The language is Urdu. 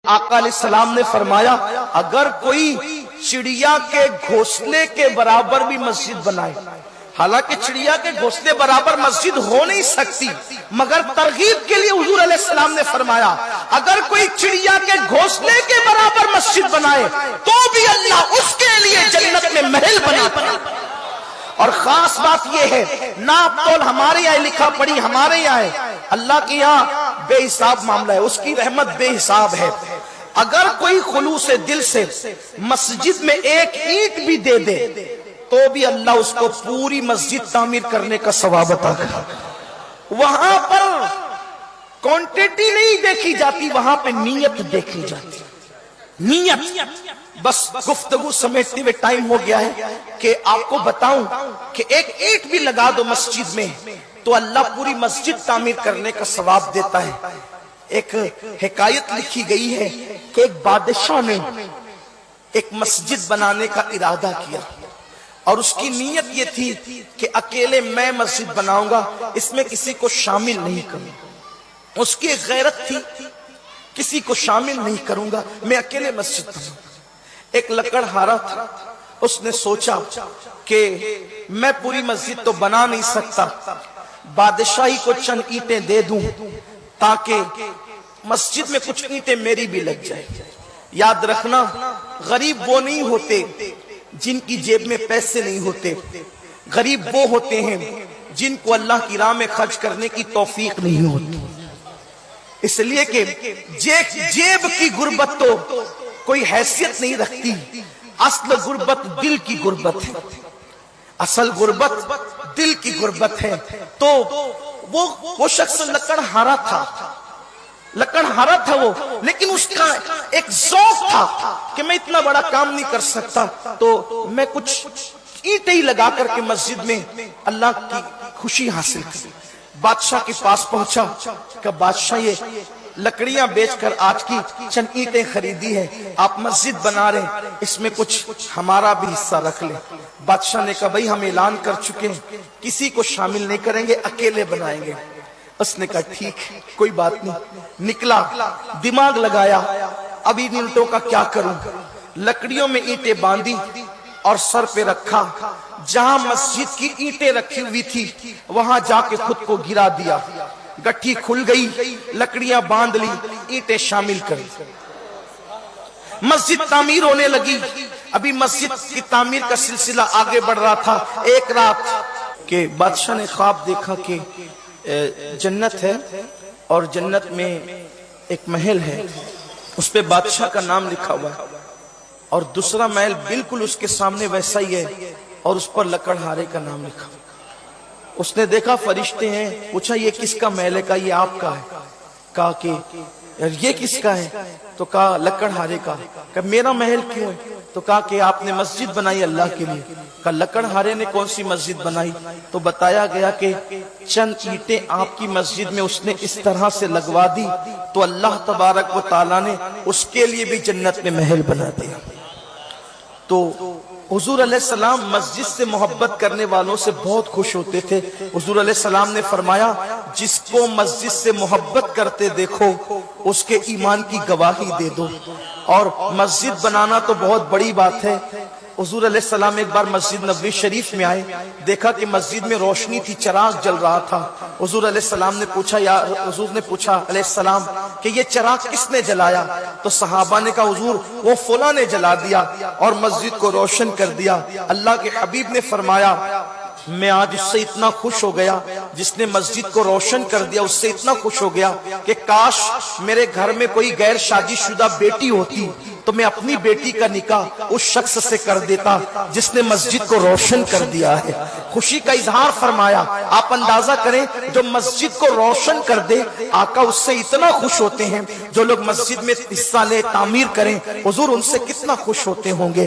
آقا علیہ السلام نے فرمایا اگر کوئی چڑیا کے گھونسلے کے برابر بھی مسجد بنائے، حالانکہ چڑیا کے گھونسلے برابر مسجد ہو نہیں سکتی، مگر ترغیب کے لیے حضور علیہ السلام نے فرمایا اگر کوئی چڑیا کے گھونسلے کے برابر مسجد بنائے تو بھی اللہ اس کے لیے جنت میں محل بناتا ہے۔ اور خاص بات یہ ہے، ناپ تول ہمارے یہاں لکھا پڑھی ہمارے یہاں ہے، اللہ کے یہاں بے حساب معاملہ ہے، اس کی رحمت بے حساب ہے۔ اگر کوئی خلوص دل سے مسجد میں ایک اینٹ بھی دے دے تو بھی اللہ اس کو پوری مسجد تعمیر کرنے کا ثواب عطا کرے۔ وہاں پر کوانٹٹی نہیں دیکھی جاتی، وہاں پہ نیت دیکھی جاتی، نیت۔ بس گفتگو سمیٹتے ہوئے ٹائم ہو گیا ہے کہ آپ کو بتاؤں کہ ایک اینٹ بھی لگا دو مسجد میں تو اللہ پوری مسجد تعمیر کرنے کا ثواب دیتا ہے۔ ایک حکایت لکھی گئی ہے کہ ایک بادشاہ نے ایک مسجد بنانے کا ارادہ کیا اور اس کی نیت یہ تھی کہ اکیلے میں مسجد بناؤں گا، اس میں کسی کو شامل نہیں کروں گا۔ اس کی ایک غیرت تھی، کسی کو شامل نہیں کروں گا، میں اکیلے مسجد بناؤں گا۔ ایک لکڑہارا تھا، اس نے سوچا کہ میں پوری مسجد تو بنا نہیں سکتا، بادشاہی کو چند اینٹیں دے دوں تاکہ مسجد میں کچھ اینٹیں میری بھی لگ جائیں۔ یاد رکھنا، غریب وہ نہیں ہوتے جن کی جیب میں پیسے نہیں ہوتے، غریب وہ ہوتے ہیں جن کو اللہ کی راہ میں خرچ کرنے کی توفیق نہیں ہوتی۔ اس لیے کہ جیب کی غربت تو کوئی حیثیت نہیں رکھتی، اصل غربت دل کی غربت ہے، اصل غربت دل کی غربت ہے۔ تو وہ شخص لکڑہارا تھا، لکڑہارا تھا وہ، لیکن اس کا ایک ذوق تھا کہ میں اتنا بڑا کام نہیں کر سکتا تو میں کچھ اینٹیں ہی لگا کر کے مسجد میں اللہ کی خوشی حاصل کروں۔ بادشاہ کے پاس پہنچا کہ بادشاہ یہ لکڑیاں بیچ کر آج کی چند اینٹیں خریدی ہے، آپ مسجد بنا رہے ہیں، اس میں کچھ ہمارا بھی حصہ رکھ لیں۔ بادشاہ نے کہا بھائی ہم اعلان کر چکے ہیں، کسی کو شامل نہیں کریں گے، اکیلے بنائیں گے۔ اس نے کہا ٹھیک کوئی بات نہیں۔ نکلا، دماغ لگایا اب ان اینٹوں کا کیا کروں، لکڑیوں میں اینٹیں باندھی اور سر پہ رکھا، جہاں مسجد کی اینٹیں رکھی ہوئی تھی وہاں جا کے خود کو گرا دیا، گٹھی کھل گئی، لکڑیاں باندھ لی، اینٹیں شامل کر دی، مسجد تعمیر ہونے لگی۔ ابھی مسجد کی تعمیر کا سلسلہ آگے بڑھ رہا تھا۔ ایک رات کہ بادشاہ نے خواب دیکھا کہ جنت ہے اور جنت میں ایک محل ہے، اس پہ بادشاہ کا نام لکھا ہوا ہے، اور دوسرا محل بالکل اس کے سامنے ویسا ہی ہے اور اس پر لکڑہارے کا نام لکھا ہوا ہے۔ اس نے دیکھا فرشتے ہیں، پوچھا یہ کس کا محل ہے؟ کہا یہ آپ کا ہے۔ کہا کہ یہ کس کا ہے؟ تو کہا لکڑہارے کا۔ کہا میرا محل کیوں ہے؟ تو کہا کہ آپ نے مسجد بنائی اللہ کے لیے۔ کہا لکڑہارے نے کون سی مسجد بنائی؟ تو بتایا گیا کہ چند اینٹیں آپ کی مسجد میں اس نے اس طرح سے لگوا دی تو اللہ تبارک و تعالیٰ نے اس کے لیے بھی جنت میں محل بنا دیا۔ تو حضور علیہ السلام مسجد سے محبت کرنے والوں سے بہت خوش ہوتے تھے۔ حضور علیہ السلام نے فرمایا جس کو مسجد سے محبت کرتے دیکھو اس کے ایمان کی گواہی دے دو۔ اور مسجد بنانا تو بہت بڑی بات ہے۔ حضور علیہ السلام ایک بار مسجد نبوی شریف میں آئے، دیکھا کہ مسجد میں روشنی تھی، چراغ جل رہا تھا۔ حضور علیہ السلام نے پوچھا حضور نے پوچھا علیہ السلام کہ یہ چراغ کس نے جلایا؟ تو صحابہ نے کہا حضور وہ فلاں نے جلا دیا اور مسجد کو روشن کر دیا۔ اللہ کے حبیب نے فرمایا میں آج اس سے اتنا خوش ہو گیا جس نے مسجد کو روشن کر دیا، اس سے اتنا خوش ہو گیا کہ کاش میرے گھر میں کوئی غیر شادی شدہ بیٹی ہوتی تو میں اپنی بیٹی کا نکاح اس شخص سے کر دیتا جس نے مسجد کو روشن کر دیا ہے۔ خوشی کا اظہار فرمایا۔ آپ اندازہ کریں جو مسجد کو روشن کر دے آقا اس سے اتنا خوش ہوتے ہیں، جو لوگ مسجد میں حصہ لے تعمیر کریں حضور ان سے کتنا خوش ہوتے ہوں گے۔